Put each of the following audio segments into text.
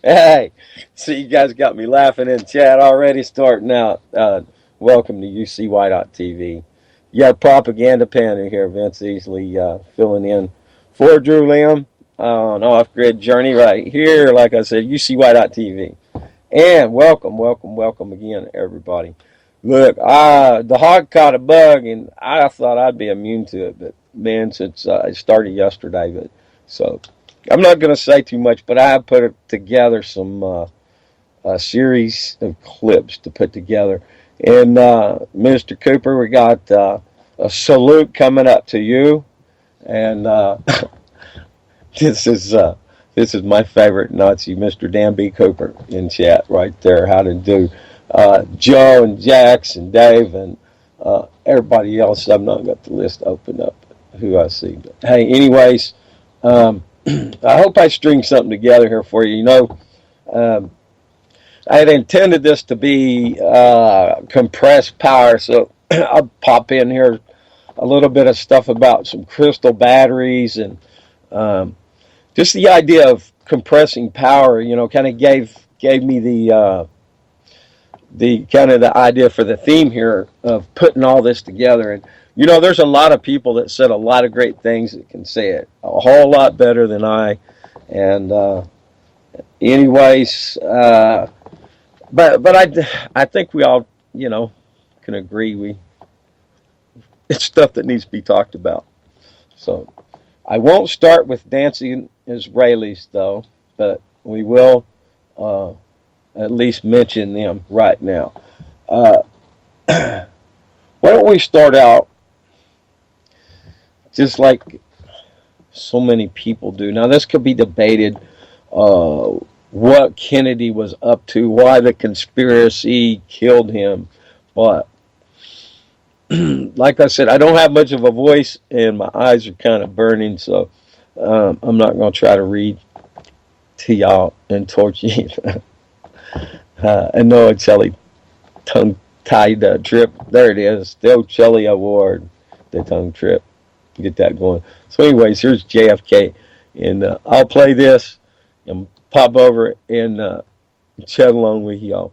Hey, so you guys got me laughing in chat already starting out. Welcome to UCY.TV. You got propaganda panel here, Vince Easley filling in for Drew Lim on Off Grid Journey right here, like I said, UCY.TV. And welcome again, everybody. Look, the hog caught a bug, and I thought I'd be immune to it, but man, since it started yesterday, but so I'm not going to say too much, but I have put together some a series of clips to put together. And Mr. Cooper, we got a salute coming up to you, and this is uh, this is my favorite Nazi, Mr. Dan B. Cooper, in chat right there. How to do Joe and Jax and Dave and everybody else. I've not got the list open up who I see. But hey, anyways, um, I hope I string something together here for you. You know, um, I had intended this to be compressed power, so I'll pop in here a little bit of stuff about some crystal batteries and um, just the idea of compressing power. You know, kind of gave me the kind of the idea for the theme here of putting all this together. And you know, there's a lot of people that said a lot of great things that can say it a whole lot better than I. And anyways, but I think we all can agree it's stuff that needs to be talked about. So I won't start with dancing Israelis though, but we will uh, at least mention them right now. Uh, why don't we start out just like so many people do? Now, this could be debated uh, what Kennedy was up to, why the conspiracy killed him. But like I said, I don't have much of a voice and my eyes are kind of burning, so I'm not going to try to read to y'all and torture you. And Noah Shelley tongue tied trip. There it is. The Shelley Award, the tongue trip. Get that going. So, anyways, here's JFK, and I'll play this and pop over and chat along with y'all.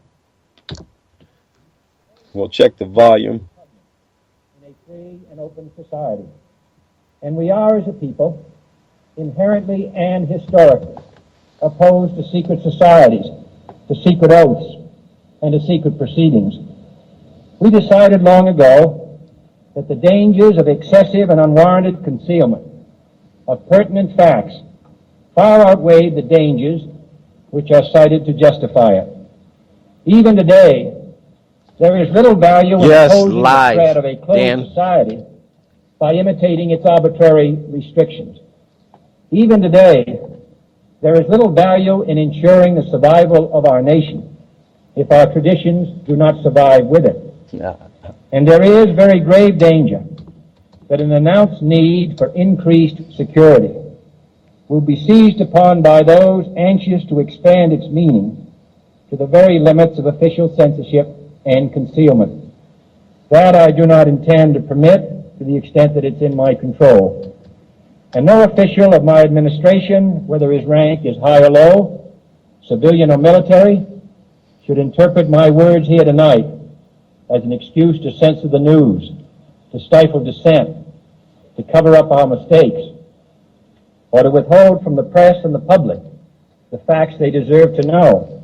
We'll check the volume. In a free and open society. And we are, as a people, inherently and historically opposed to secret societies, to secret oaths, and to secret proceedings. We decided long ago that the dangers of excessive and unwarranted concealment of pertinent facts far outweighed the dangers which are cited to justify it. Even today, there is little value in opposing the threat of a closed society by imitating its arbitrary restrictions. Even today, there is little value in ensuring the survival of our nation if our traditions do not survive with it. And there is very grave danger that an announced need for increased security will be seized upon by those anxious to expand its meaning to the very limits of official censorship and concealment. That I do not intend to permit to the extent that it's in my control. And no official of my administration, whether his rank is high or low, civilian or military, should interpret my words here tonight as an excuse to censor the news, to stifle dissent, to cover up our mistakes, or to withhold from the press and the public the facts they deserve to know.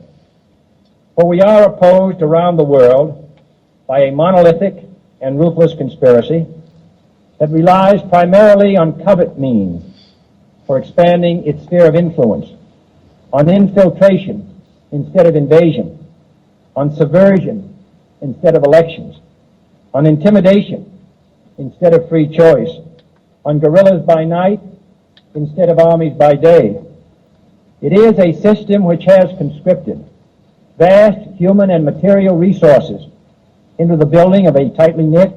For we are opposed around the world by a monolithic and ruthless conspiracy that relies primarily on covert means for expanding its sphere of influence, on infiltration instead of invasion, on subversion instead of elections, on intimidation instead of free choice, on guerrillas by night instead of armies by day. It is a system which has conscripted vast human and material resources into the building of a tightly knit,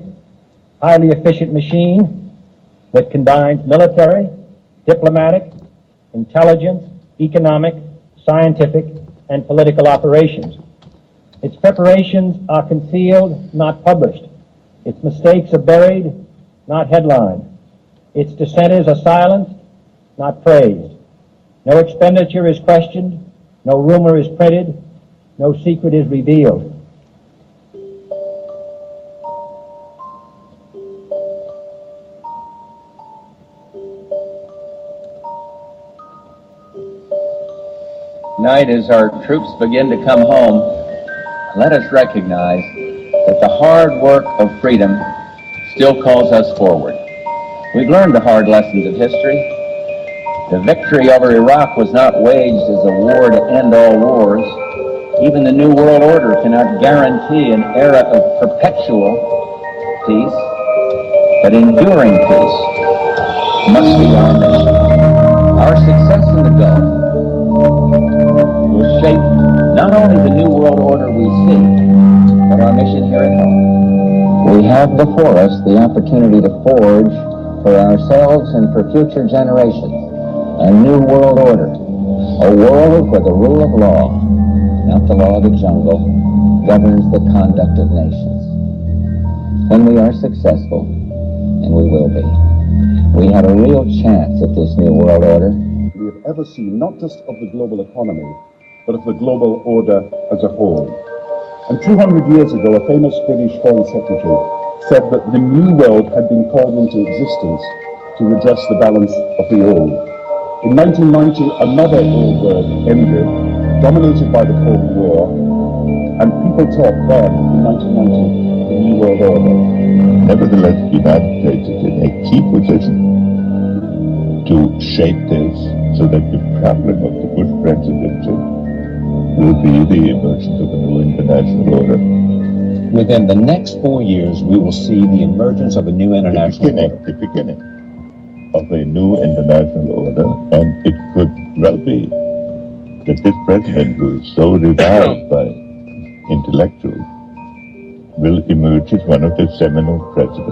highly efficient machine that combines military, diplomatic, intelligence, economic, scientific, and political operations. Its preparations are concealed, not published. Its mistakes are buried, not headlined. Its dissenters are silenced, not praised. No expenditure is questioned, no rumor is printed, no secret is revealed. Tonight, as our troops begin to come home, let us recognize that the hard work of freedom still calls us forward. We've learned the hard lessons of history. The victory over Iraq was not waged as a war to end all wars. Even the New World Order cannot guarantee an era of perpetual peace, but enduring peace must be our mission. Our success in the Gulf will shape not only the New World Order we seek, but our mission here at home. We have before us the opportunity to forge for ourselves and for future generations a new world order, a world where the rule of law, not the law of the jungle, governs the conduct of nations. When we are successful, and we will be, we have a real chance at this new world order we have ever seen, not just of the global economy, but of the global order as a whole. And 200 years ago, a famous British Foreign Secretary said that the new world had been called into existence to redress the balance of the old. In 1990, another old world ended, dominated by the Cold War, and people talked then, in 1990, the new world order. Nevertheless, the United States is in a key position to shape this so that the problem of the Bush presidency will be the emergence of a new international order. Within the next 4 years, we will see the emergence of a new international order. The beginning of a new international order, and it could well be that this president, who is so reviled by intellectuals, will emerge as one of the seminal presidents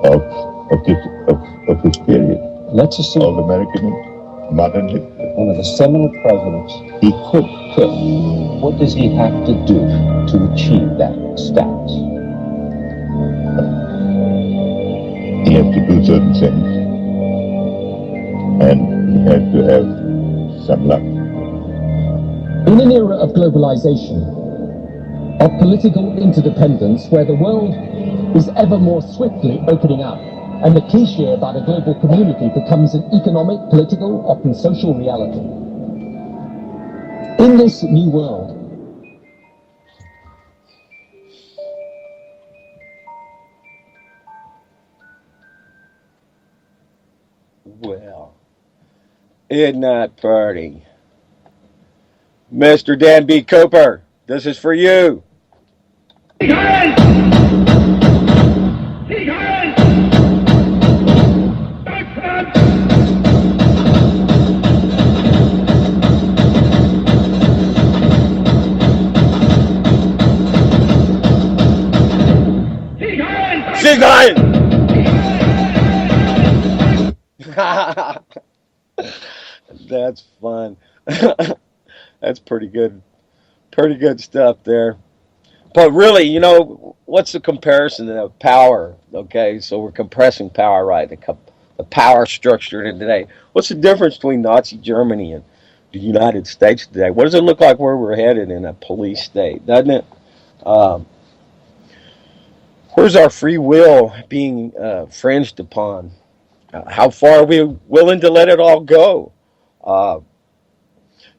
of this period. Let's assume Of American modern history. one of the seminal presidents He could. What does he have to do to achieve that status? He has to do certain things, and he has to have some luck. In an era of globalization, of political interdependence, where the world is ever more swiftly opening up, and the cliché about a global community becomes an economic, political, often social reality. In this new world, Well, isn't that pretty? Mr. Dan B. Cooper, this is for you. Sieg That's fun. That's pretty good. Pretty good stuff there. But really, what's the comparison of power? Okay, so we're compressing power, right? The power structure today. What's the difference between Nazi Germany and the United States today? What does it look like where we're headed in a police state, doesn't it? Where's our free will being infringed upon? How far are we willing to let it all go?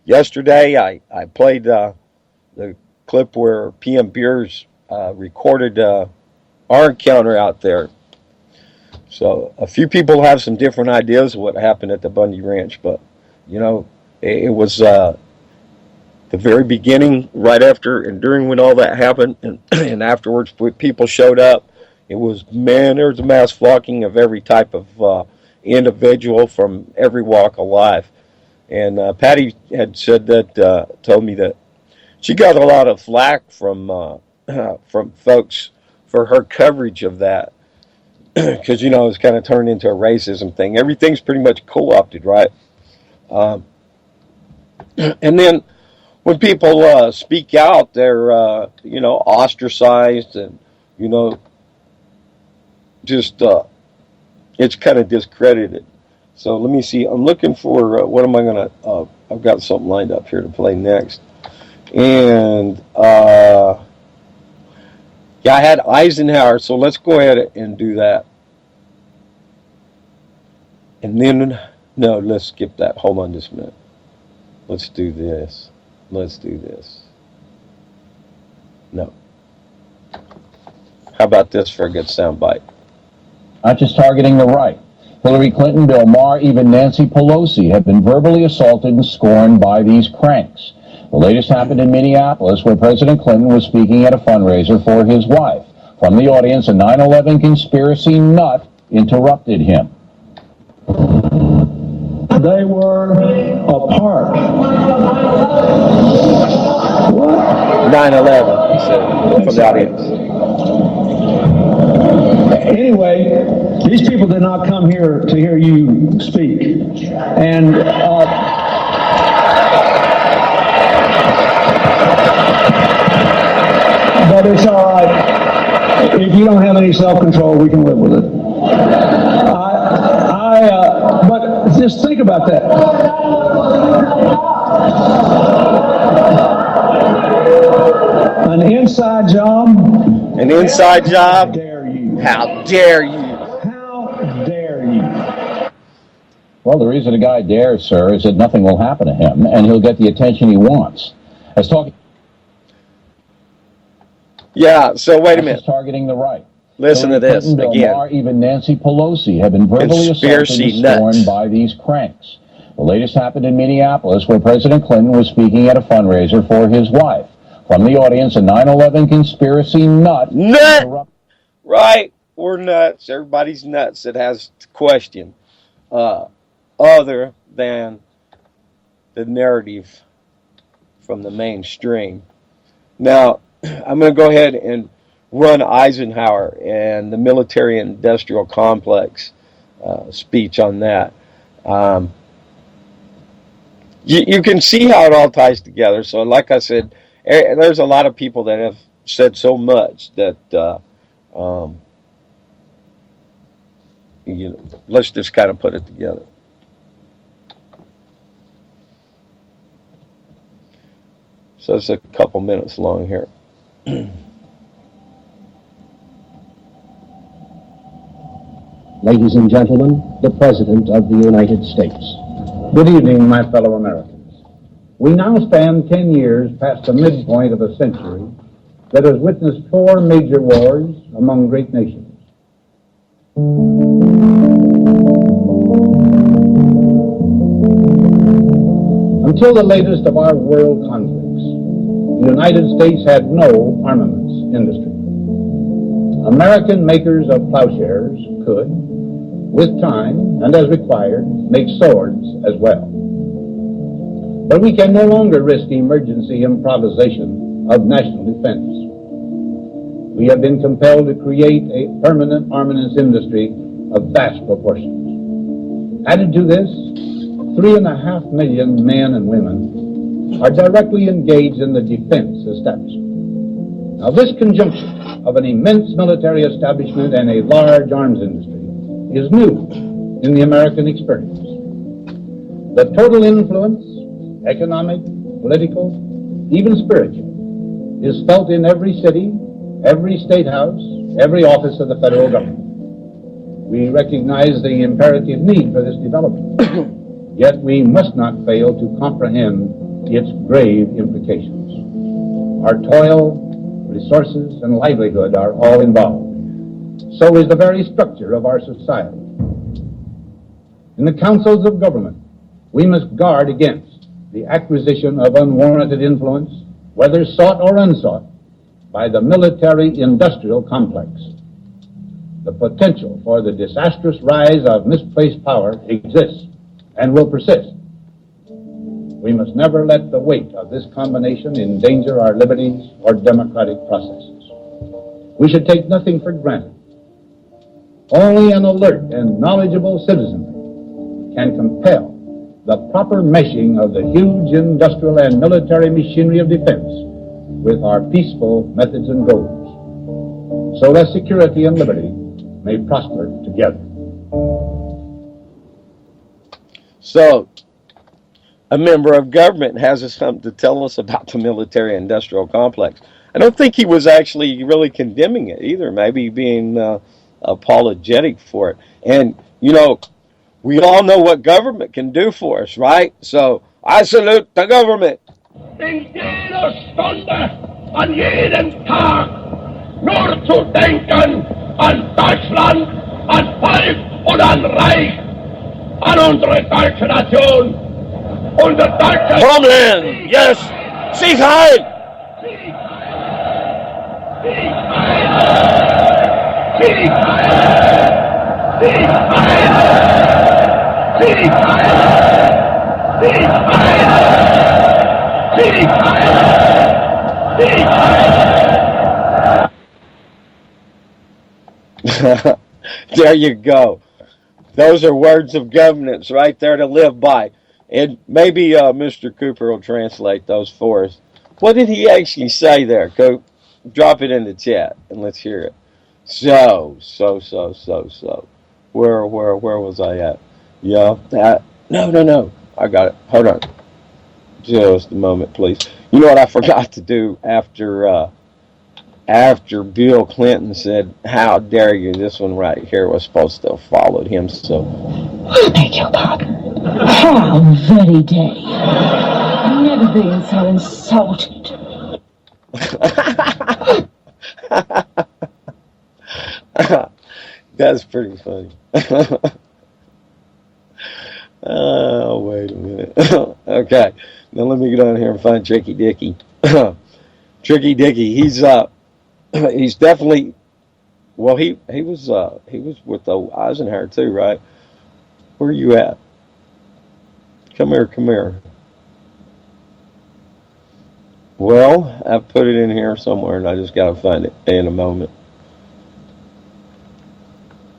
Yesterday, I played the clip where PM Beers recorded our encounter out there. So a few people have some different ideas of what happened at the Bundy Ranch, but it was the very beginning, right after and during when all that happened, and afterwards people showed up. It was, man, there was a mass flocking of every type of individual from every walk of life. And Patty had said that, told me that she got a lot of flack from folks for her coverage of that, because it's kind of turned into a racism thing. Everything's pretty much co-opted, right? And then when people speak out, they're ostracized, and just it's kind of discredited. So let me see. I'm looking for what am I gonna? I've got something lined up here to play next, and yeah, I had Eisenhower. So let's go ahead and do that. And then no, let's skip that. Hold on just a minute. Let's do this. Let's do this. No. How about this for a good soundbite? Not just targeting the right. Hillary Clinton, Bill Maher, even Nancy Pelosi have been verbally assaulted and scorned by these cranks. The latest happened in Minneapolis, where President Clinton was speaking at a fundraiser for his wife. From the audience, a 9/11 conspiracy nut interrupted him. They were apart. 9/11, he said, from the audience. Anyway, these people did not come here to hear you speak. And but it's all right. If you don't have any self-control, we can live with it. But just think about that. An inside job. An inside job? How dare you? How dare you? How dare you? Well, the reason a guy dares, sir, is that nothing will happen to him, and he'll get the attention he wants. As talking. Yeah, so wait a minute. Targeting the right. Listen to this Clinton, Bill again. Maher, even Nancy Pelosi have been verbally assaulted and scorned by these cranks. The latest happened in Minneapolis, where President Clinton was speaking at a fundraiser for his wife. From the audience, a 9/11 conspiracy nut. Nut! Right? We're nuts. Everybody's nuts that has to question other than the narrative from the mainstream. Now, I'm going to go ahead and run Eisenhower and the military-industrial complex speech on that. You can see how it all ties together. So like I said, there's a lot of people that have said so much that you know, let's just kind of put it together. So it's a couple minutes long here. Ladies and gentlemen, the President of the United States. Good evening, my fellow Americans. We now stand 10 years past the midpoint of a century that has witnessed 4 major wars among great nations. Until the latest of our world conflicts, the United States had no armaments industry. American makers of plowshares could, with time and as required, make swords as well. But we can no longer risk emergency improvisation of national defense. We have been compelled to create a permanent armaments industry of vast proportions. Added to this, 3.5 million men and women are directly engaged in the defense establishment. Now, this conjunction of an immense military establishment and a large arms industry is new in the American experience. The total influence, economic, political, even spiritual, is felt in every city, every state house, every office of the federal government. We recognize the imperative need for this development. Yet we must not fail to comprehend its grave implications. Our toil, resources, and livelihood are all involved. So is the very structure of our society. In the councils of government, we must guard against the acquisition of unwarranted influence, whether sought or unsought, by the military-industrial complex. The potential for the disastrous rise of misplaced power exists and will persist. We must never let the weight of this combination endanger our liberties or democratic processes. We should take nothing for granted. Only an alert and knowledgeable citizenry can compel the proper meshing of the huge industrial and military machinery of defense with our peaceful methods and goals, so that security and liberty may prosper together. So, a member of government has something to tell us about the military-industrial complex. I don't think he was actually really condemning it either, maybe being apologetic for it. And, you know, we all know what government can do for us, right? So, I salute the government. In jeder Stunde, an jedem Tag, nur zu denken an Deutschland, an Volk und an Reich, an unsere deutsche Nation, unser deutsches Homeland, yes, Sieg Heil! Sieg Heil! Sieg Heil! Sieg Heil! Sieg Heil! Sieg Heil! Sieg Heil! Sieg Heil! There you go. Those are words of governance right there to live by. And maybe Mr. Cooper will translate those for us. What did he actually say there, Coop? Drop it in the chat and let's hear it. So. Where was I at? Yeah, that. No. I got it. Hold on. Just a moment, please. You know what I forgot to do after Bill Clinton said, "How dare you?" This one right here was supposed to have followed him. So, I beg your pardon. How very dare you? I've never been so insulted. That's pretty funny. Oh, wait a minute. Okay, now let me get on here and find Tricky Dicky. Tricky Dicky, he's definitely. Well, he was with the Eisenhower too, right? Where are you at? Come here. Well, I put it in here somewhere, and I just gotta find it in a moment.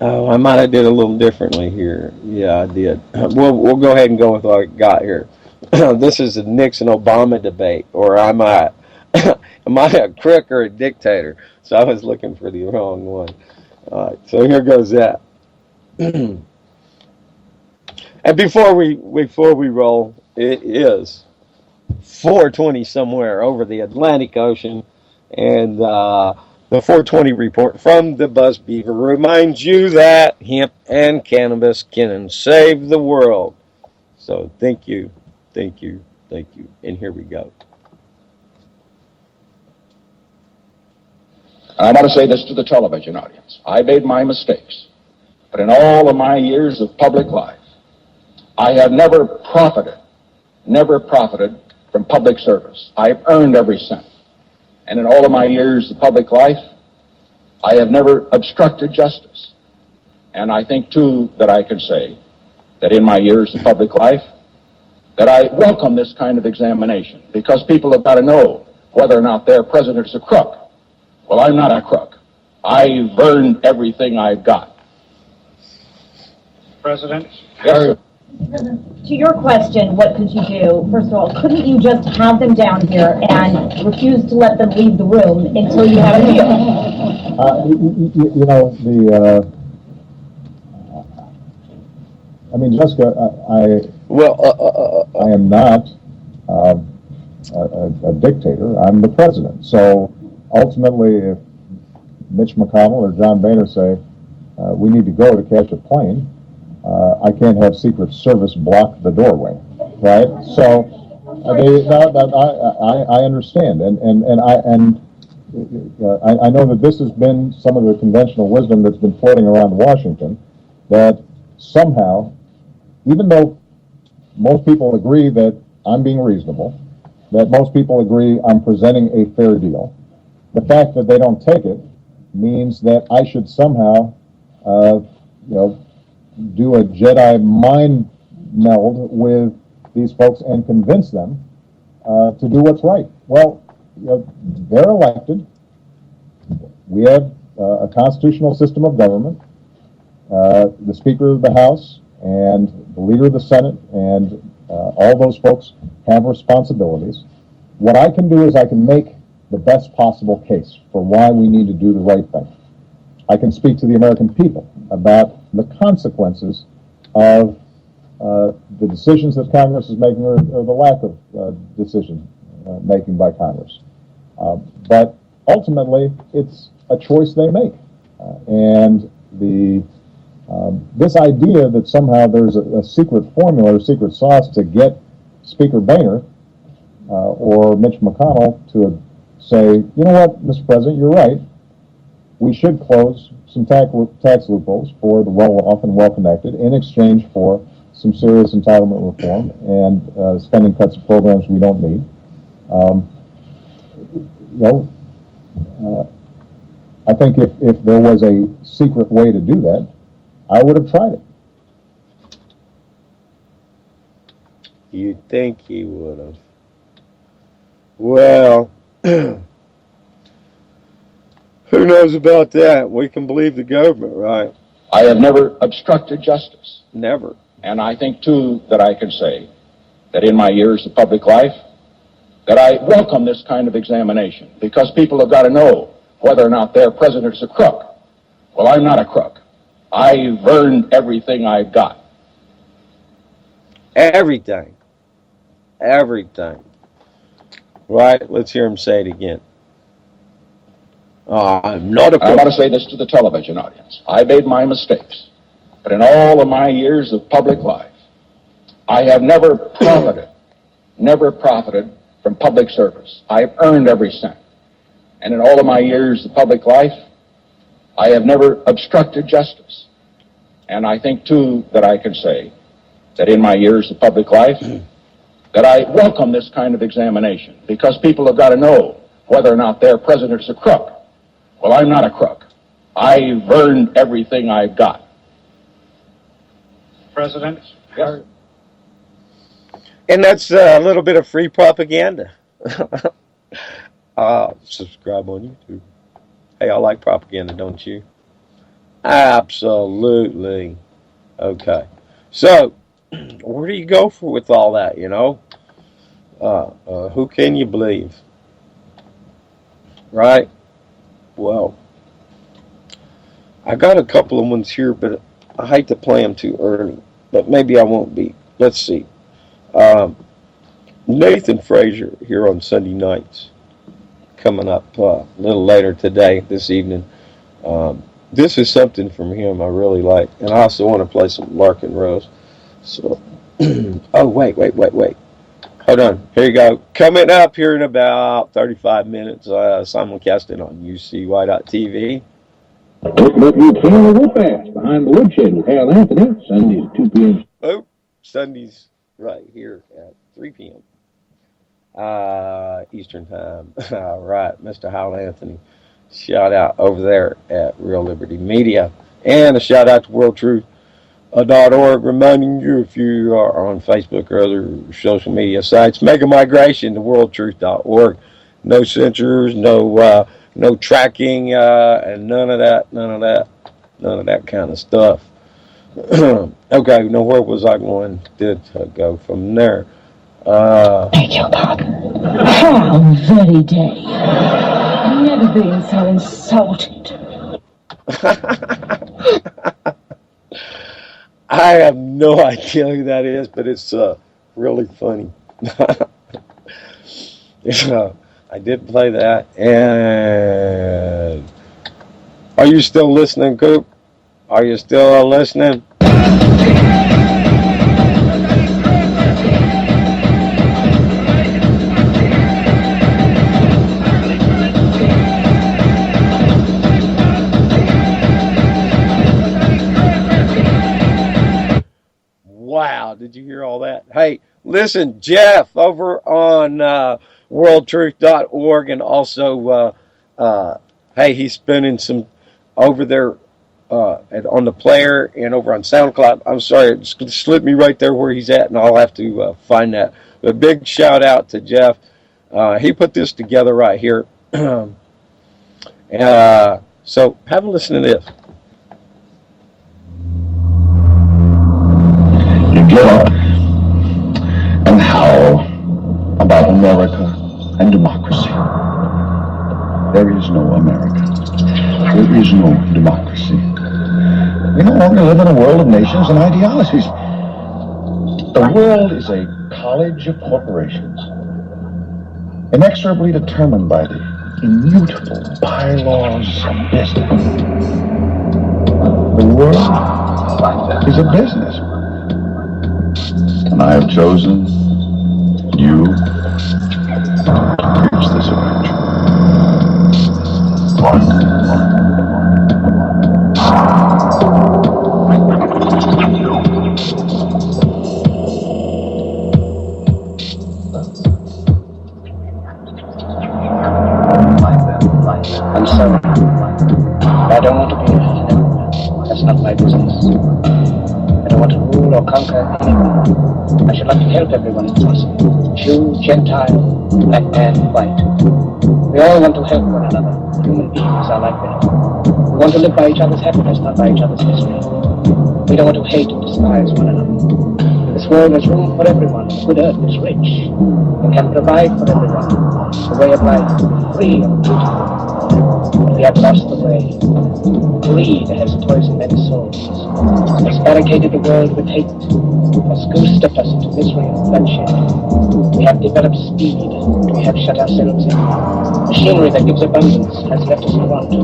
Oh, I might have did a little differently here. Yeah, I did. We'll go ahead and go with what I got here. This is the Nixon-Obama debate, or am I a crook or a dictator? So I was looking for the wrong one. All right, so here goes that. And before we roll, it is 4:20 somewhere over the Atlantic Ocean, and the 420 report from the Buzz Beaver reminds you that hemp and cannabis can save the world. So thank you. And here we go. I want to say this to the television audience. I made my mistakes, but in all of my years of public life, I have never profited from public service. I've earned every cent. And in all of my years of public life, I have never obstructed justice. And I think, too, that I can say that in my years of public life, that I welcome this kind of examination, because people have got to know whether or not their president's a crook. Well, I'm not a crook. I've earned everything I've got. President? Yes, sir. To your question, what could you do? First of all, couldn't you just have them down here and refuse to let them leave the room until you have a deal? Jessica, I am not a dictator. I'm the president. So ultimately, if Mitch McConnell or John Boehner say we need to go to catch a plane, I can't have Secret Service block the doorway, right? So I understand, and I know that this has been some of the conventional wisdom that's been floating around Washington, that somehow, even though most people agree that I'm being reasonable, that most people agree I'm presenting a fair deal, the fact that they don't take it means that I should somehow, do a Jedi mind meld with these folks and convince them to do what's right. Well, they're elected. We have a constitutional system of government. The Speaker of the House and the Leader of the Senate and all those folks have responsibilities. What I can do is I can make the best possible case for why we need to do the right thing. I can speak to the American people about the consequences of the decisions that Congress is making or the lack of decision making by Congress. But ultimately, it's a choice they make. And this idea that somehow there's a secret formula or secret sauce to get Speaker Boehner or Mitch McConnell to say, you know what, Mr. President, you're right. We should close some tax loopholes for the well-off and well-connected in exchange for some serious entitlement reform and spending cuts of programs we don't need. I think if there was a secret way to do that, I would have tried it. You'd think he would have. Well, who knows about that? We can believe the government, right? I have never obstructed justice. Never. And I think, too, that I can say that in my years of public life, that I welcome this kind of examination, because people have got to know whether or not their president is a crook. Well, I'm not a crook. I've earned everything I've got. Everything. Everything. Right? Let's hear him say it again. I'm not a crook. I want to say this to the television audience. I made my mistakes. But in all of my years of public life, I have never profited from public service. I've earned every cent. And in all of my years of public life, I have never obstructed justice. And I think, too, that I can say that in my years of public life, that I welcome this kind of examination, because people have got to know whether or not their president is a crook. Well, I'm not a crook. I've earned everything I've got. President? Yes. And that's a little bit of free propaganda. Subscribe on YouTube. Hey, I like propaganda, don't you? Absolutely. Okay. So, where do you go with all that, you know? Who can you believe? Right? Well, I got a couple of ones here, but I hate to play them too early. But maybe I won't be. Let's see. Nathan Frazier here on Sunday nights, coming up a little later today, this evening. This is something from him I really like, and I also want to play some Larkin Rose. So, oh wait. Hold on. Here you go. Coming up here in about 35 minutes, simulcasting on UCY.tv. But you can go fast behind the woodshed with Hal Anthony, Sundays at 2 p.m. Oh, Sundays right here at 3 p.m. Eastern Time. All right, Mr. Hal Anthony. Shout out over there at Real Liberty Media. And a shout out to WorldTruth.org, reminding you, if you are on Facebook or other social media sites, make a migration to WorldTruth.org. No censors, no tracking, and none of that kind of stuff. Okay, now where was I going to go from there? Beg your pardon. How very dare you? Never been so insulted. I have no idea who that is, but it's really funny. I did play that. And are you still listening, Coop? Are you still listening? Wow, did you hear all that? Hey, listen, Jeff over on worldtruth.org, and also, hey, he's spinning some over there on the player and over on SoundCloud. I'm sorry, it slipped me right there where he's at, and I'll have to find that. But big shout out to Jeff. He put this together right here. So have a listen to this. You get up and howl about America and democracy. There is no America. There is no democracy. We no longer live in a world of nations and ideologies. The world is a college of corporations, inexorably determined by the immutable bylaws of business. The world is a business, and I have chosen you to preach this adventure. I'm sorry. I don't want to be a leader. That's not my business. I don't want to rule or conquer anyone. I should like to help everyone if possible. Jew, Gentile, black man, white. We all want to help one another. Human beings are like that. We want to live by each other's happiness, not by each other's misery. We don't want to hate and despise one another. In this world there's room for everyone. The good earth is rich. It can provide for everyone. A way of life, free and beautiful. We have lost the way. Greed has poisoned men's souls, has barricaded the world with hate, has goose-stepped us into misery and bloodshed. We have developed speed, we have shut ourselves in. Machinery that gives abundance has left us in want.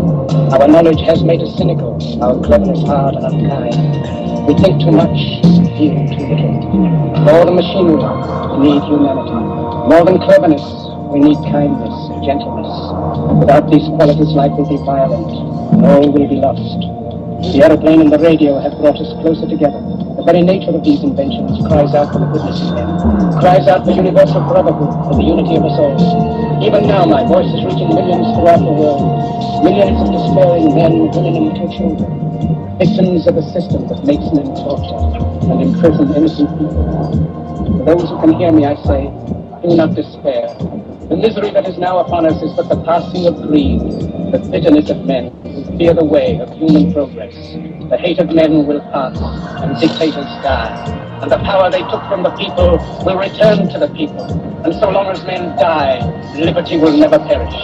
Our knowledge has made us cynical, our cleverness hard and unkind. We think too much, feel too little. More than machinery, we need humanity. More than cleverness, we need kindness, gentleness. Without these qualities, life will be violent, and all will be lost. The aeroplane and the radio have brought us closer together. The very nature of these inventions cries out for the goodness in men, cries out for universal brotherhood, for the unity of us all. Even now, my voice is reaching millions throughout the world, millions of despairing men, women, and little children, victims of a system that makes men torture and imprison innocent people. For those who can hear me, I say, do not despair. The misery that is now upon us is but the passing of greed, the bitterness of men who fear the way of human progress. The hate of men will pass, and dictators die. And the power they took from the people will return to the people. And so long as men die, liberty will never perish.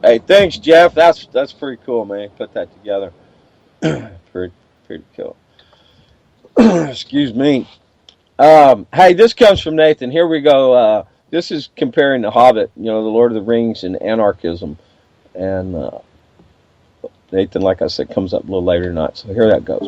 Hey, thanks, Jeff. That's pretty cool, man. Put that together. pretty cool. Excuse me. Hey, this comes from Nathan. Here we go. This is comparing The Hobbit, the Lord of the Rings, and anarchism. And Nathan, like I said, comes up a little later tonight. So here that goes.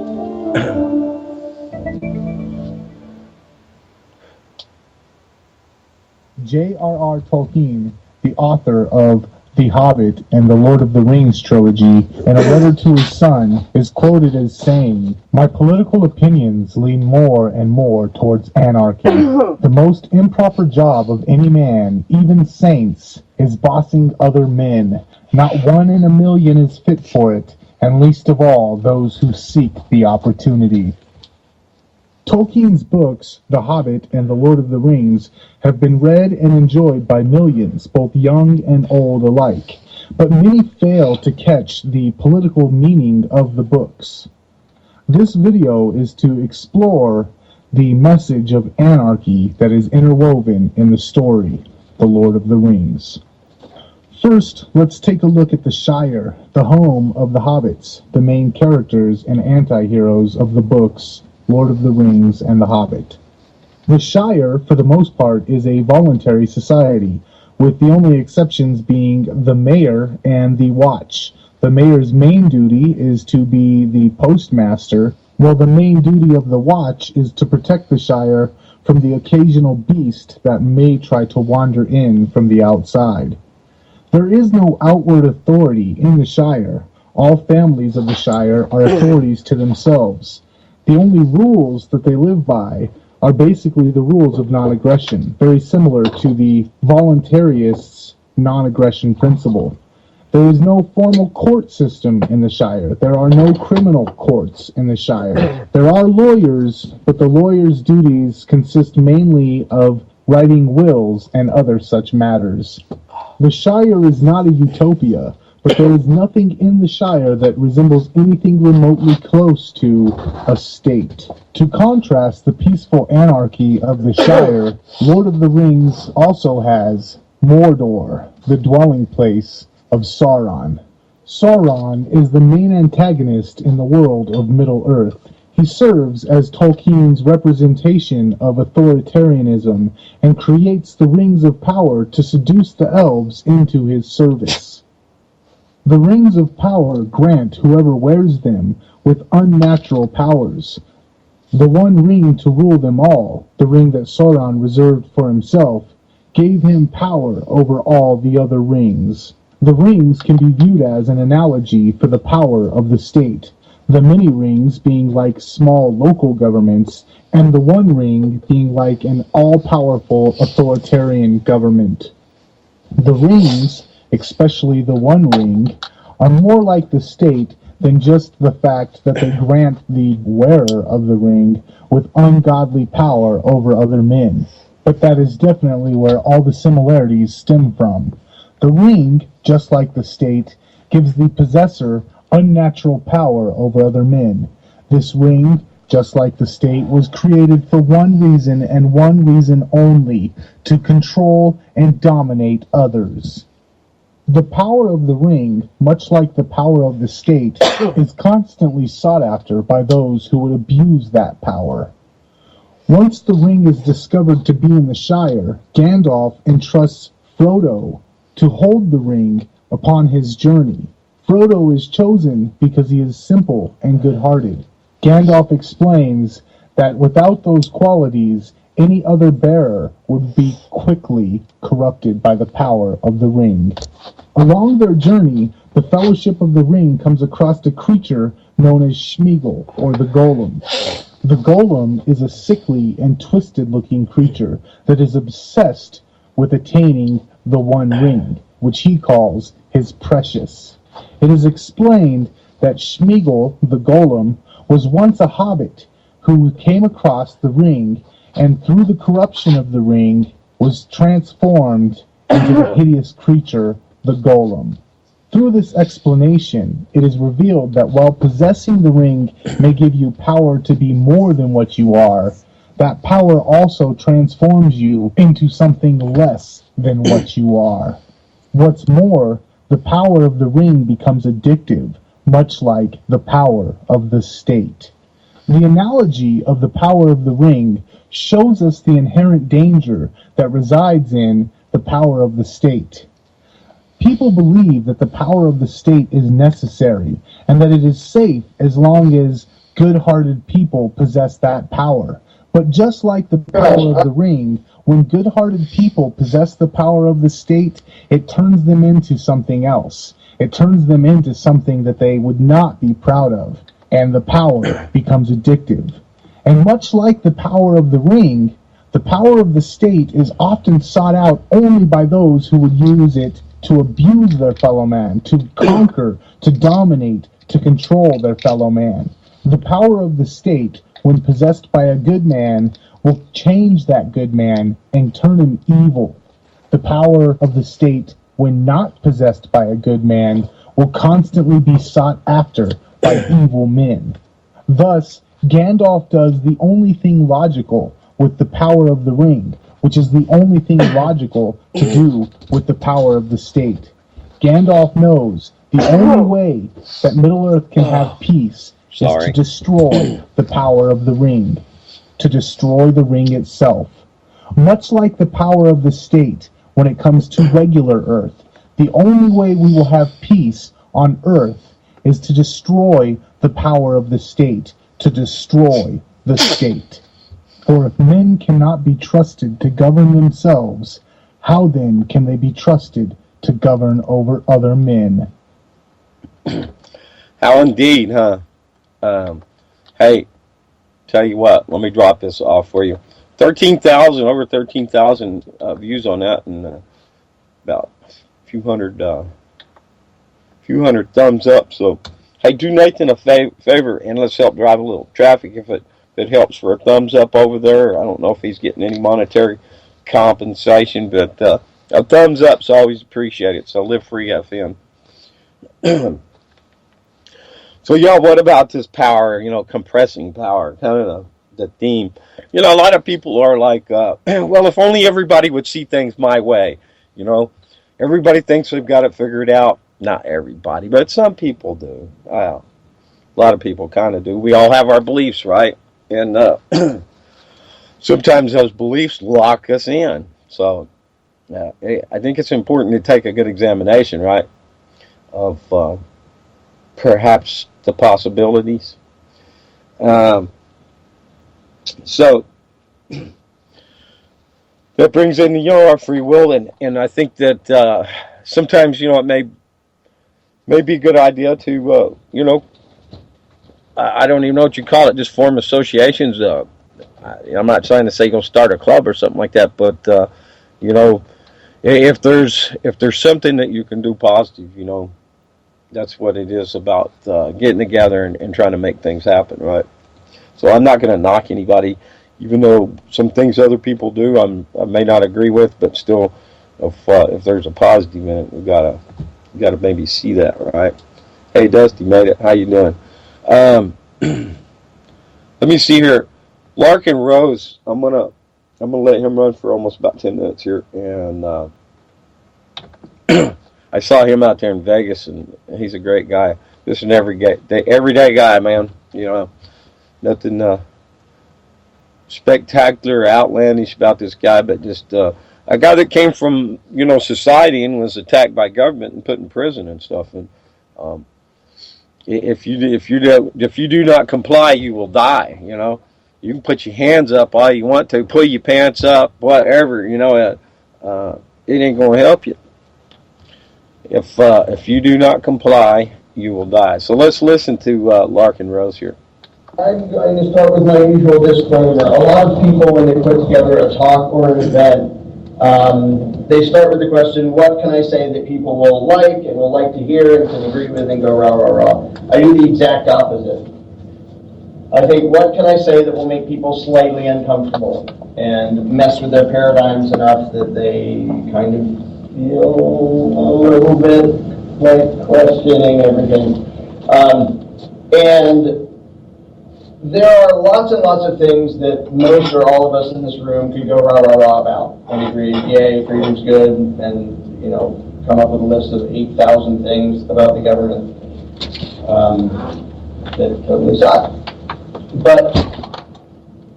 J.R.R. Tolkien, the author of The Hobbit and the Lord of the Rings trilogy, in a letter to his son, is quoted as saying, "My political opinions lean more and more towards anarchy. The most improper job of any man, even saints, is bossing other men. Not one in a million is fit for it, and least of all those who seek the opportunity." Tolkien's books, The Hobbit and The Lord of the Rings, have been read and enjoyed by millions, both young and old alike, but many fail to catch the political meaning of the books. This video is to explore the message of anarchy that is interwoven in the story, The Lord of the Rings. First, let's take a look at the Shire, the home of the hobbits, the main characters and anti-heroes of the books Lord of the Rings and The Hobbit. The Shire, for the most part, is a voluntary society, with the only exceptions being the mayor and the watch. The mayor's main duty is to be the postmaster, while the main duty of the watch is to protect the Shire from the occasional beast that may try to wander in from the outside. There is no outward authority in the Shire. All families of the Shire are authorities to themselves. The only rules that they live by are basically the rules of non-aggression, very similar to the voluntarists' non-aggression principle. There is no formal court system in the Shire. There are no criminal courts in the Shire. There are lawyers, but the lawyers' duties consist mainly of writing wills and other such matters. The Shire is not a utopia, but there is nothing in the Shire that resembles anything remotely close to a state. To contrast the peaceful anarchy of the Shire, Lord of the Rings also has Mordor, the dwelling place of Sauron. Sauron is the main antagonist in the world of Middle-earth. He serves as Tolkien's representation of authoritarianism and creates the Rings of Power to seduce the elves into his service. The Rings of Power grant whoever wears them with unnatural powers. The one ring to rule them all, the ring that Sauron reserved for himself, gave him power over all the other rings. The rings can be viewed as an analogy for the power of the state, the many rings being like small local governments, and the one ring being like an all-powerful authoritarian government. The rings, especially the one ring, are more like the state than just the fact that they grant the wearer of the ring with ungodly power over other men. But that is definitely where all the similarities stem from. The ring, just like the state, gives the possessor unnatural power over other men. This ring, just like the state, was created for one reason and one reason only, to control and dominate others. The power of the ring, much like the power of the state, is constantly sought after by those who would abuse that power. Once the ring is discovered to be in the Shire, Gandalf entrusts Frodo to hold the ring upon his journey. Frodo is chosen because he is simple and good-hearted. Gandalf explains that without those qualities, any other bearer would be quickly corrupted by the power of the ring. Along their journey, the Fellowship of the Ring comes across a creature known as Sméagol, or the Golem. The Golem is a sickly and twisted-looking creature that is obsessed with attaining the One Ring, which he calls his precious. It is explained that Sméagol, the Golem, was once a hobbit who came across the ring and through the corruption of the ring was transformed into the hideous creature, the Golem. Through this explanation, it is revealed that while possessing the ring may give you power to be more than what you are, that power also transforms you into something less than what you are. What's more, the power of the ring becomes addictive, much like the power of the state. The analogy of the power of the ring shows us the inherent danger that resides in the power of the state. People believe that the power of the state is necessary and that it is safe as long as good-hearted people possess that power. But just like the power of the ring, when good-hearted people possess the power of the state, it turns them into something else. It turns them into something that they would not be proud of, and the power becomes addictive. And much like the power of the ring, the power of the state is often sought out only by those who would use it to abuse their fellow man, to conquer, to dominate, to control their fellow man. The power of the state, when possessed by a good man, will change that good man and turn him evil. The power of the state, when not possessed by a good man, will constantly be sought after by evil men. Thus, Gandalf does the only thing logical with the power of the ring, which is the only thing logical to do with the power of the state. Gandalf knows the only way that Middle-earth can have peace is to destroy the power of the ring, to destroy the ring itself. Much like the power of the state when it comes to regular Earth, the only way we will have peace on Earth is to destroy the power of the state, to destroy the state. For if men cannot be trusted to govern themselves, how then can they be trusted to govern over other men? How indeed, huh? Hey, tell you what, let me drop this off for you. Over 13,000 views on that, and about a few hundred thumbs up. So, hey, do Nathan a favor and let's help drive a little traffic if it helps for a thumbs up over there. I don't know if he's getting any monetary compensation, but a thumbs up's always appreciated. So Live Free FM. So y'all, what about this power? Compressing power, kind of the theme. A lot of people are like, well, if only everybody would see things my way. You know, everybody thinks they've got it figured out. Not everybody, but some people do. A lot of people kind of do. We all have our beliefs, right? And sometimes those beliefs lock us in. So I think it's important to take a good examination, right, of perhaps the possibilities. So that brings in, our free will, and I think that sometimes, it may be a good idea to, I don't even know what you call it, just form associations. I'm not trying to say go start a club or something like that, but if there's something that you can do positive, that's what it is about, getting together and trying to make things happen, right? So I'm not going to knock anybody, even though some things other people do I may not agree with, but still, if there's a positive in it, we gotta maybe see that, right? Hey, Dusty made it. How you doing? Let me see here. Larkin Rose, I'm gonna let him run for almost about 10 minutes here, and I saw him out there in Vegas, and he's a great guy. Just an everyday guy, man. Nothing spectacular, outlandish about this guy, but just a guy that came from society and was attacked by government and put in prison and stuff. And if you do not comply, you will die. You can put your hands up all you want to, pull your pants up, whatever. It ain't going to help you. If you do not comply, you will die. So let's listen to Larkin Rose here. I'm going to start with my usual disclaimer. A lot of people, when they put together a talk or an event, they start with the question, what can I say that people will like and will like to hear and can agree with and go rah, rah, rah. I do the exact opposite. I think, what can I say that will make people slightly uncomfortable and mess with their paradigms enough that they kind of feel a little bit like questioning everything. And there are lots and lots of things that most or all of us in this room could go rah, rah, rah about and agree, yay, freedom's good, and, come up with a list of 8,000 things about the government that totally suck. But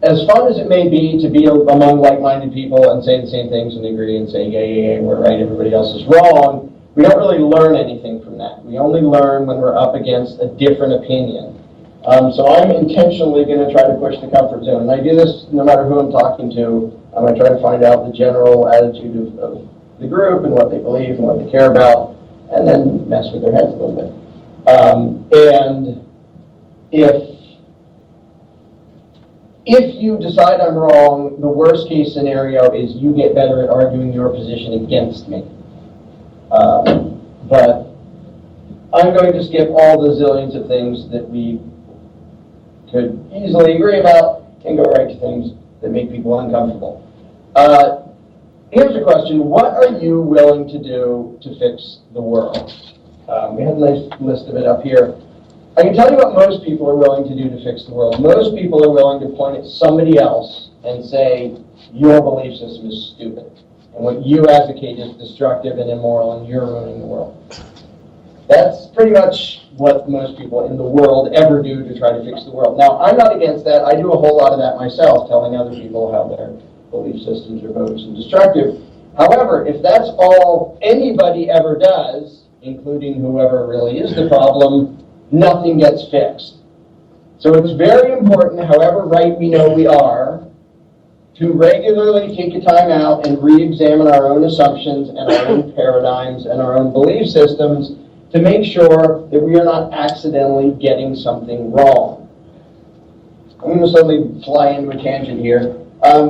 as fun as it may be to be among like-minded people and say the same things and agree and say, yay, we're right, everybody else is wrong, we don't really learn anything from that. We only learn when we're up against a different opinion. So I'm intentionally going to try to push the comfort zone. And I do this no matter who I'm talking to. I'm going to try to find out the general attitude of the group and what they believe and what they care about, and then mess with their heads a little bit. And if you decide I'm wrong, the worst case scenario is you get better at arguing your position against me. But I'm going to skip all the zillions of things that we could easily agree about and go right to things that make people uncomfortable. Here's a question. What are you willing to do to fix the world? We have a nice list of it up here. I can tell you what most people are willing to do to fix the world. Most people are willing to point at somebody else and say, your belief system is stupid, and what you advocate is destructive and immoral, and you're ruining the world. That's pretty much what most people in the world ever do to try to fix the world. Now, I'm not against that. I do a whole lot of that myself, telling other people how their belief systems are bogus and destructive. However, if that's all anybody ever does, including whoever really is the problem, nothing gets fixed. So it's very important, however right we know we are, to regularly take a time out and re-examine our own assumptions and our own paradigms and our own belief systems to make sure that we are not accidentally getting something wrong. I'm going to suddenly fly into a tangent here.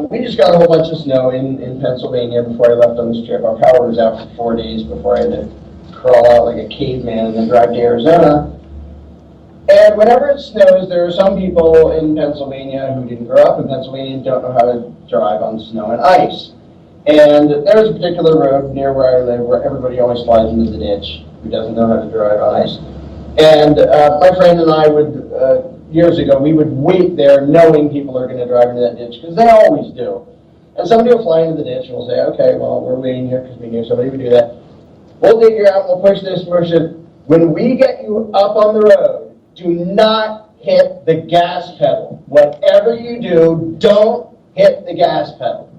We just got a whole bunch of snow in Pennsylvania before I left on this trip. Our power was out for 4 days before I had to crawl out like a caveman and then drive to Arizona. And whenever it snows, there are some people in Pennsylvania who didn't grow up in Pennsylvania and don't know how to drive on snow and ice. And there's a particular road near where I live where everybody always flies into the ditch who doesn't know how to drive on ice. And my friend and I would, years ago, we would wait there knowing people are going to drive into that ditch, because they always do. And somebody will fly into the ditch and we'll say, okay, well, we're waiting here because we knew somebody would do that. We'll dig you out, we'll push this, push it. When we get you up on the road, do not hit the gas pedal. Whatever you do, don't hit the gas pedal.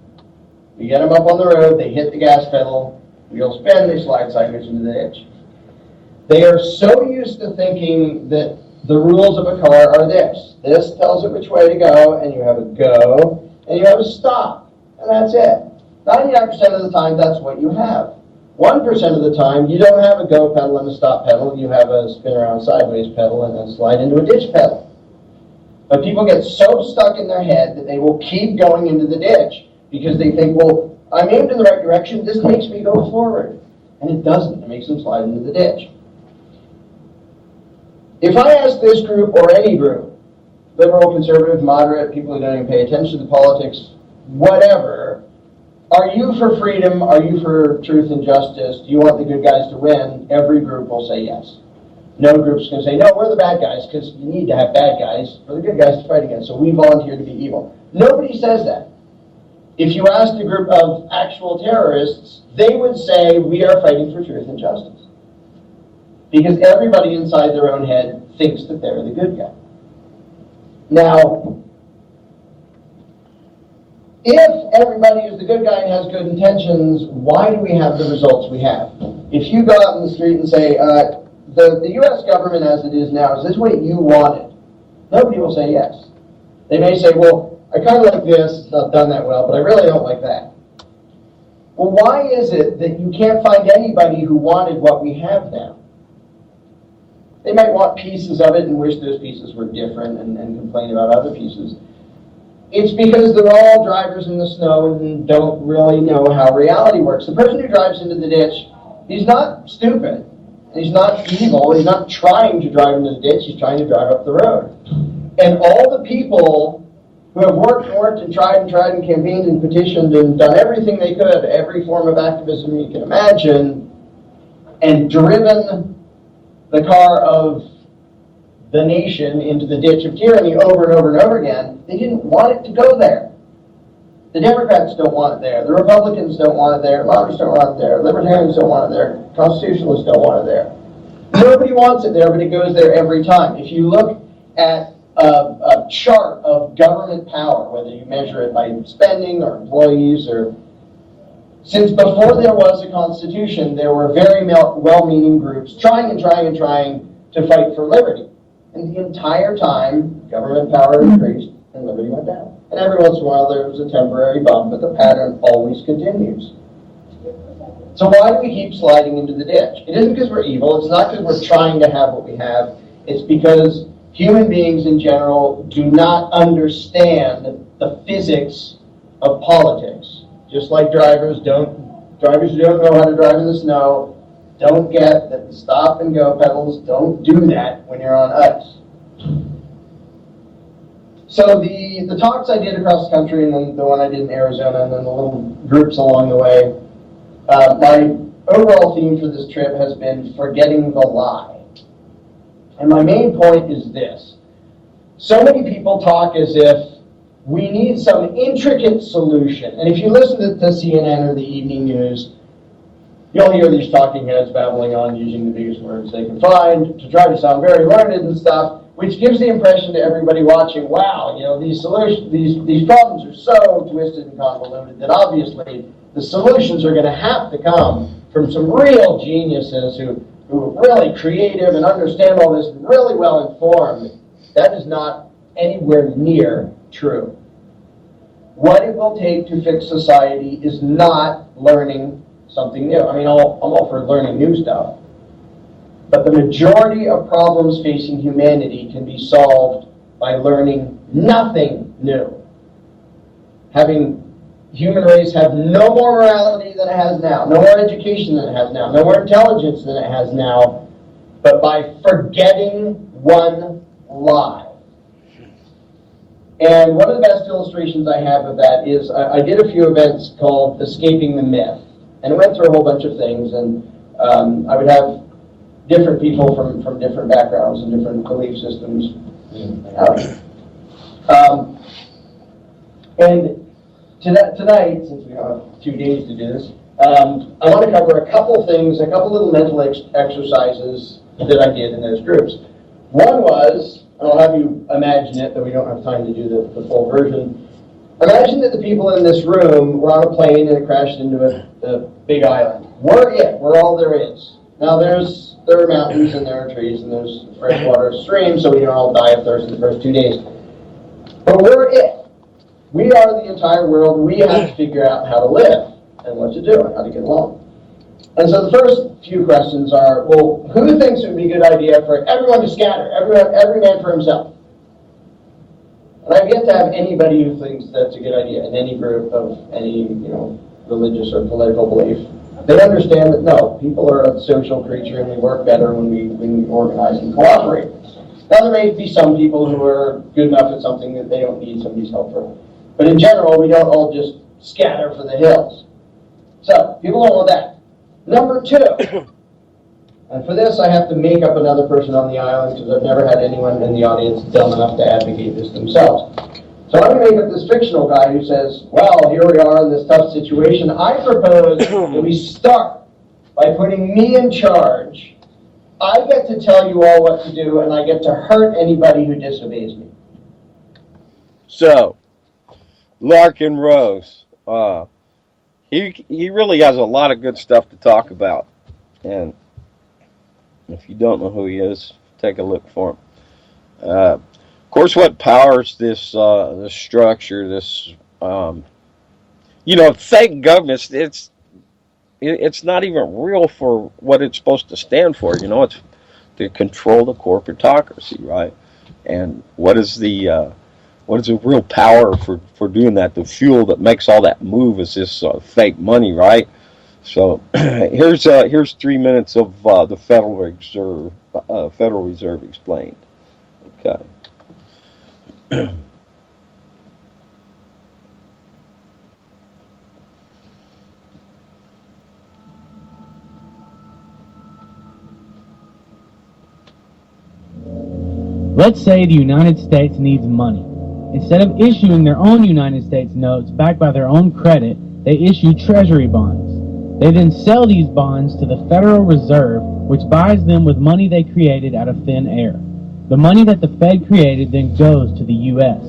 We get them up on the road, they hit the gas pedal, wheels spin, they slide sideways into the ditch. They are so used to thinking that the rules of a car are this. This tells it which way to go, and you have a go, and you have a stop, and that's it. 99% of the time, that's what you have. 1% of the time, you don't have a go pedal and a stop pedal. You have a spin around sideways pedal and a slide into a ditch pedal. But people get so stuck in their head that they will keep going into the ditch because they think, well, I'm aimed in the right direction. This makes me go forward. And it doesn't. It makes them slide into the ditch. If I ask this group or any group, liberal, conservative, moderate, people who don't even pay attention to politics, whatever, are you for freedom? Are you for truth and justice? Do you want the good guys to win? Every group will say yes. No group's going to say, no, we're the bad guys, because you need to have bad guys for the good guys to fight against, so we volunteer to be evil. Nobody says that. If you asked a group of actual terrorists, they would say, we are fighting for truth and justice. Because everybody inside their own head thinks that they're the good guy. Now, if everybody is the good guy and has good intentions, why do we have the results we have? If you go out in the street and say, the U.S. government as it is now, is this what you wanted? Nobody will say yes. They may say, well, I kind of like this, it's not done that well, but I really don't like that. Well, why is it that you can't find anybody who wanted what we have now? They might want pieces of it and wish those pieces were different and complain about other pieces. It's because they're all drivers in the snow and don't really know how reality works. The person who drives into the ditch, he's not stupid. He's not evil. He's not trying to drive into the ditch. He's trying to drive up the road. And all the people who have worked and tried and campaigned and petitioned and done everything they could, every form of activism you can imagine, and driven the car of the nation into the ditch of tyranny over and over and over again, they didn't want it to go there. The Democrats don't want it there. The Republicans don't want it there. Moderates don't want it there. Libertarians don't want it there. Constitutionalists don't want it there. Nobody wants it there, but it goes there every time. If you look at a chart of government power, whether you measure it by spending or employees, or since before there was a constitution, there were very well-meaning groups trying to fight for liberty. And the entire time, government power increased and liberty went down. And every once in a while there was a temporary bump, but the pattern always continues. So why do we keep sliding into the ditch? It isn't because we're evil. It's not because we're trying to have what we have. It's because human beings in general do not understand the physics of politics. Just like drivers who don't know how to drive in the snow don't get that the stop and go pedals don't do that when you're on ice. So the talks I did across the country, and then the one I did in Arizona, and then the little groups along the way, my overall theme for this trip has been forgetting the lie. And my main point is this. So many people talk as if we need some intricate solution. And if you listen to CNN or the evening news, you'll hear these talking heads babbling on using the biggest words they can find to try to sound very learned and stuff, which gives the impression to everybody watching, wow, these solutions, these problems are so twisted and convoluted that obviously the solutions are going to have to come from some real geniuses who are really creative and understand all this, really well informed. That is not anywhere near true. What it will take to fix society is not learning something new. I mean, I'm all for learning new stuff. But the majority of problems facing humanity can be solved by learning nothing new. Having human race have no more morality than it has now, no more education than it has now, no more intelligence than it has now, but by forgetting one lie. And one of the best illustrations I have of that is I did a few events called Escaping the Myth. And it went through a whole bunch of things, and I would have different people from different backgrounds and different belief systems. And tonight, since we have 2 days to do this, I want to cover a couple things, a couple little mental exercises that I did in those groups. One was, and I'll have you imagine it, though we don't have time to do the full version. Imagine that the people in this room were on a plane and it crashed into a big island. We're all there is. Now there are mountains and there are trees and there's freshwater streams, so we don't all die of thirst in the first 2 days. But we're it. We are the entire world. We have to figure out how to live and what to do and how to get along. And so the first few questions are, well, who thinks it would be a good idea for everyone to scatter, every man for himself? And I've yet to have anybody who thinks that's a good idea in any group of any, religious or political belief. They understand that no, people are a social creature and we work better when we organize and cooperate. Now there may be some people who are good enough at something that they don't need somebody's help for. But in general, we don't all just scatter for the hills. So, people don't want that. Number 2, and for this I have to make up another person on the island because I've never had anyone in the audience dumb enough to advocate this themselves. So I'm going to make up this fictional guy who says, well, here we are in this tough situation. I propose that we start by putting me in charge. I get to tell you all what to do, and I get to hurt anybody who disobeys me. So, Larken Rose, he really has a lot of good stuff to talk about. And if you don't know who he is, take a look for him. Of course, what powers this structure, this fake government, it's not even real for what it's supposed to stand for. It's to control the corporatocracy, right? And what is the real power for doing that? The fuel that makes all that move is this fake money, right? So here's 3 minutes of the Federal Reserve explained. Okay. Let's say the United States needs money. Instead of issuing their own United States notes backed by their own credit, they issue treasury bonds. They then sell these bonds to the Federal Reserve, which buys them with money they created out of thin air. The money that the Fed created then goes to the U.S.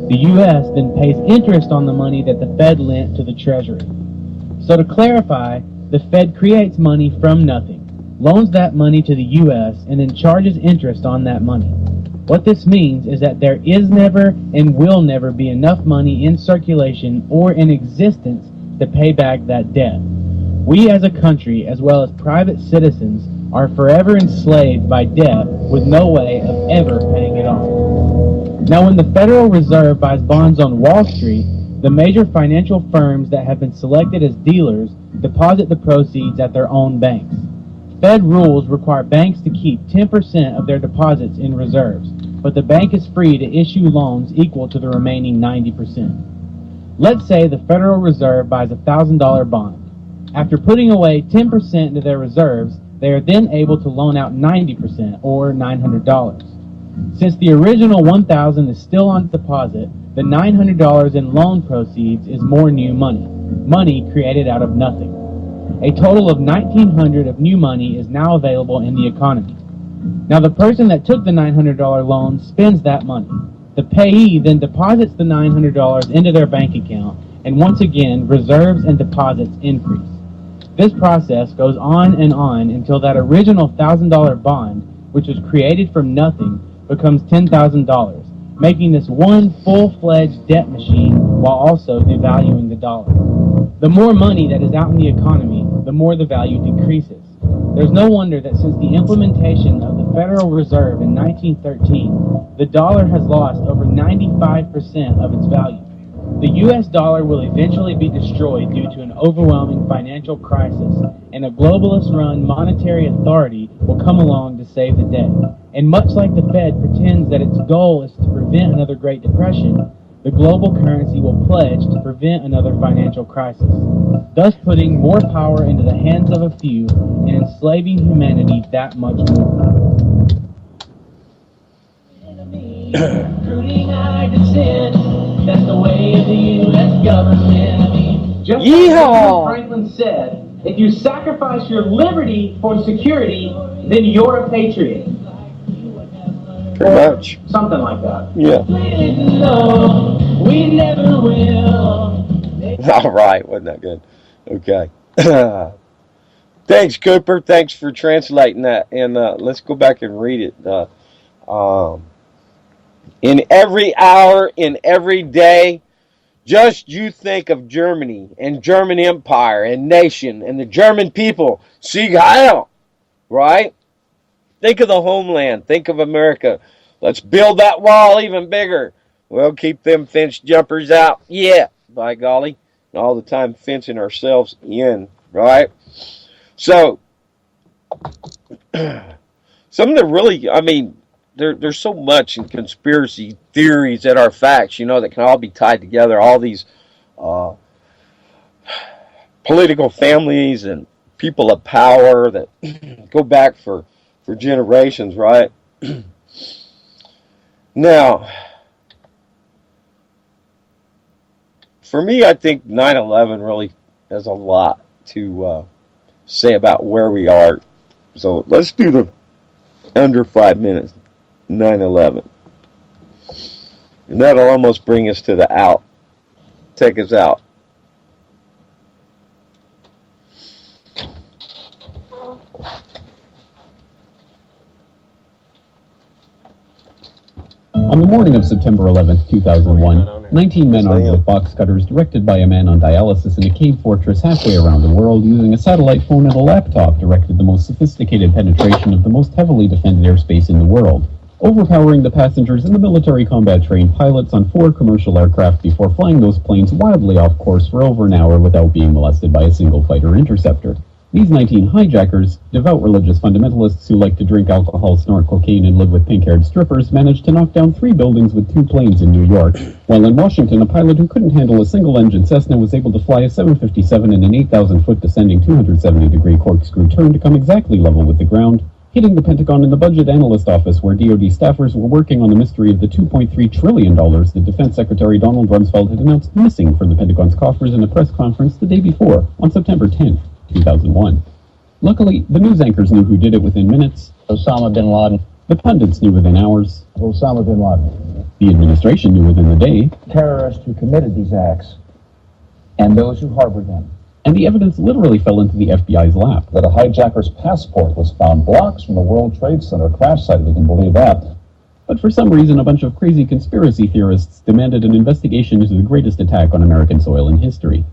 The U.S. then pays interest on the money that the Fed lent to the Treasury. So to clarify, the Fed creates money from nothing, loans that money to the U.S., and then charges interest on that money. What this means is that there is never and will never be enough money in circulation or in existence to pay back that debt. We as a country, as well as private citizens, are forever enslaved by debt with no way of ever paying it off. Now, when the Federal Reserve buys bonds on Wall Street, the major financial firms that have been selected as dealers deposit the proceeds at their own banks. Fed rules require banks to keep 10% of their deposits in reserves, but the bank is free to issue loans equal to the remaining 90%. Let's say the Federal Reserve buys a $1,000 bond. After putting away 10% into their reserves, they are then able to loan out 90%, or $900. Since the original $1,000 is still on deposit, the $900 in loan proceeds is more new money created out of nothing. A total of $1,900 of new money is now available in the economy. Now the person that took the $900 loan spends that money. The payee then deposits the $900 into their bank account, and once again, reserves and deposits increase. This process goes on until that original $1,000 bond, which was created from nothing, becomes $10,000, making this one full-fledged debt machine while also devaluing the dollar. The more money that is out in the economy, the more the value decreases. There's no wonder that since the implementation of the Federal Reserve in 1913, the dollar has lost over 95% of its value. The U.S. dollar will eventually be destroyed due to an overwhelming financial crisis, and a globalist-run monetary authority will come along to save the day. And much like the Fed pretends that its goal is to prevent another Great Depression, the global currency will pledge to prevent another financial crisis, thus putting more power into the hands of a few and enslaving humanity that much more. Recruiting high descent, that's the way of the U.S. government. I mean, just like Yeehaw! Franklin said, if you sacrifice your liberty for security, then you're a patriot. Pretty much. Something like that. Yeah. No, we never will. All right, wasn't that good? Okay. Thanks, Cooper. Thanks for translating that. And let's go back and read it. In every hour, in every day, just you think of Germany and German Empire and nation and the German people. Sieg Heil! Right? Think of the homeland. Think of America. Let's build that wall even bigger. We'll keep them fence jumpers out. Yeah, by golly. All the time fencing ourselves in. Right? So, some of the really, I mean, there's so much in conspiracy theories that are facts, you know, that can all be tied together. All these political families and people of power that go back for generations, right? Now, for me, I think 9/11 really has a lot to say about where we are. So let's do the under 5 minutes, 9/11. And that'll almost bring us to the out. Take us out. On the morning of September 11, 2001, 19 men armed with box cutters, directed by a man on dialysis in a cave fortress halfway around the world using a satellite phone and a laptop, directed the most sophisticated penetration of the most heavily defended airspace in the world, overpowering the passengers and the military combat-trained pilots on 4 commercial aircraft before flying those planes wildly off course for over an hour without being molested by a single fighter interceptor. These 19 hijackers, devout religious fundamentalists who like to drink alcohol, snort cocaine, and live with pink-haired strippers, managed to knock down 3 buildings with 2 planes in New York, while in Washington, a pilot who couldn't handle a single-engine Cessna was able to fly a 757 in an 8,000-foot descending 270-degree corkscrew turn to come exactly level with the ground, hitting the Pentagon in the Budget Analyst Office, where DoD staffers were working on the mystery of the $2.3 trillion that Defense Secretary Donald Rumsfeld had announced missing from the Pentagon's coffers in a press conference the day before, on September 10th. 2001. Luckily, the news anchors knew who did it within minutes. Osama bin Laden. The pundits knew within hours. Osama bin Laden. The administration knew within the day. Terrorists who committed these acts and those who harbored them. And the evidence literally fell into the FBI's lap. That a hijacker's passport was found blocks from the World Trade Center crash site, if you can believe that. But for some reason, a bunch of crazy conspiracy theorists demanded an investigation into the greatest attack on American soil in history.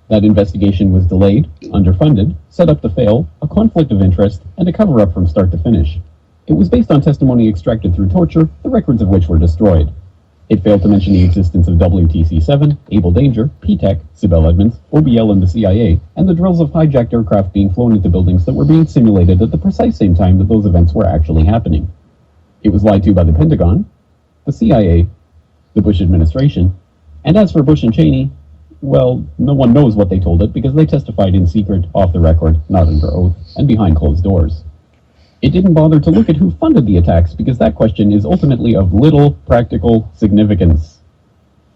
That investigation was delayed, underfunded, set up to fail, a conflict of interest, and a cover-up from start to finish. It was based on testimony extracted through torture, the records of which were destroyed. It failed to mention the existence of WTC-7, Able Danger, P-TECH, Sibel Edmonds, OBL and the CIA, and the drills of hijacked aircraft being flown into buildings that were being simulated at the precise same time that those events were actually happening. It was lied to by the Pentagon, the CIA, the Bush administration, and as for Bush and Cheney, well, no one knows what they told it because they testified in secret, off the record, not under oath, and behind closed doors. It didn't bother to look at who funded the attacks because that question is ultimately of little practical significance.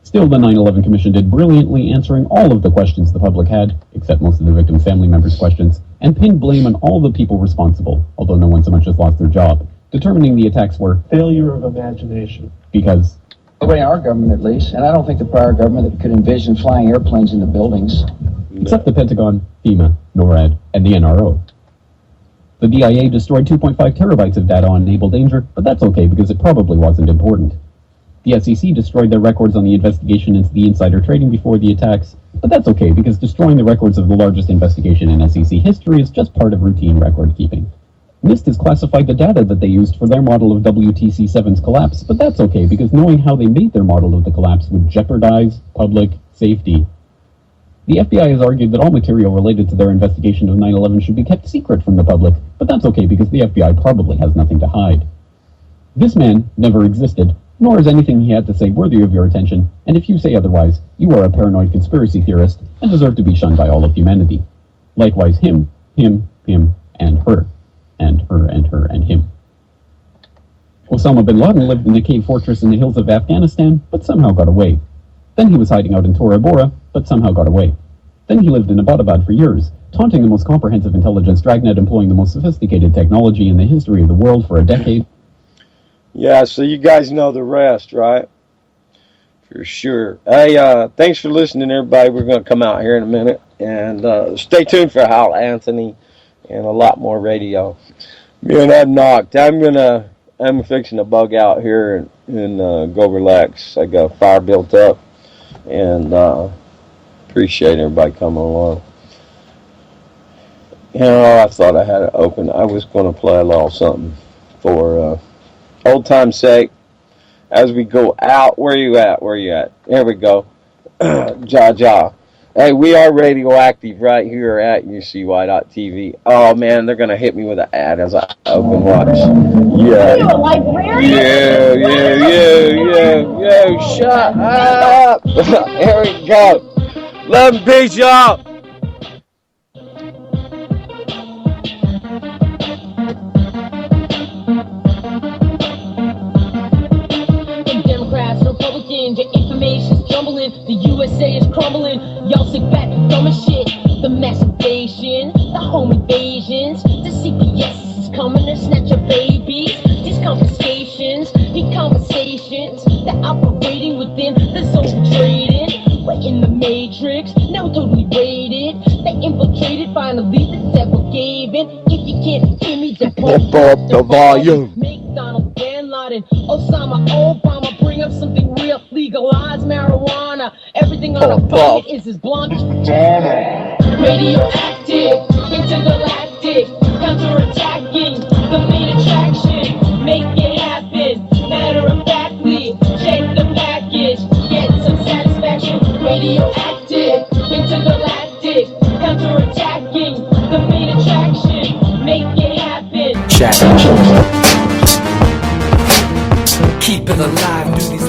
Still, the 9/11 Commission did brilliantly answering all of the questions the public had, except most of the victims' family members' questions, and pinned blame on all the people responsible, although no one so much as lost their job, determining the attacks were failure of imagination. Because Nobody in our government, at least, and I don't think the prior government could envision flying airplanes into buildings. Except the Pentagon, FEMA, NORAD, and the NRO. The DIA destroyed 2.5 terabytes of data on Able Danger, but that's okay because it probably wasn't important. The SEC destroyed their records on the investigation into the insider trading before the attacks, but that's okay because destroying the records of the largest investigation in SEC history is just part of routine record keeping. NIST has classified the data that they used for their model of WTC-7's collapse, but that's okay because knowing how they made their model of the collapse would jeopardize public safety. The FBI has argued that all material related to their investigation of 9/11 should be kept secret from the public, but that's okay because the FBI probably has nothing to hide. This man never existed, nor is anything he had to say worthy of your attention, and if you say otherwise, you are a paranoid conspiracy theorist and deserve to be shunned by all of humanity. Likewise him, and her. And her, and her, and him. Osama bin Laden lived in a cave fortress in the hills of Afghanistan, but somehow got away. Then he was hiding out in Tora Bora, but somehow got away. Then he lived in Abbottabad for years, taunting the most comprehensive intelligence dragnet employing the most sophisticated technology in the history of the world for a decade. Yeah, so you guys know the rest, right? For sure. Hey, thanks for listening, everybody. We're going to come out here in a minute. And stay tuned for Hal Anthony and a lot more radio. Me and I'm knocked. I'm fixing to bug out here and go relax. I got a fire built up. And appreciate everybody coming along. You know, I thought I had it open. I was going to play a little something for old time's sake. As we go out, where you at? There we go. Ja. Hey, we are radioactive right here at UCY.TV. Oh, man, they're going to hit me with an ad as I open watch. Yeah. You a librarian? Yeah. Shut up. Here we go. Love and peace, y'all. Democrats, Republicans, your information's jumbling. The USA is crumbling. Y'all sit back, dumb as shit. The mass invasion, the home invasions. The CPS is coming to snatch your babies. These confiscations, these conversations. They're operating within the zone of trading. We're in the matrix, now we're totally raided. They infiltrated, finally the devil gave in. If you can't hear me, then pump up the volume. McDonald, Bin Laden, Osama, Obama, bring up something real. Legalize marijuana. Everything on a bucket is as blonde as vagina. Radioactive, intergalactic, counterattacking, the main attraction. Make it happen, matter of factly. Check the package, get some satisfaction. Radioactive, intergalactic, counterattacking, the main attraction. Make it happen. Keep it alive, do these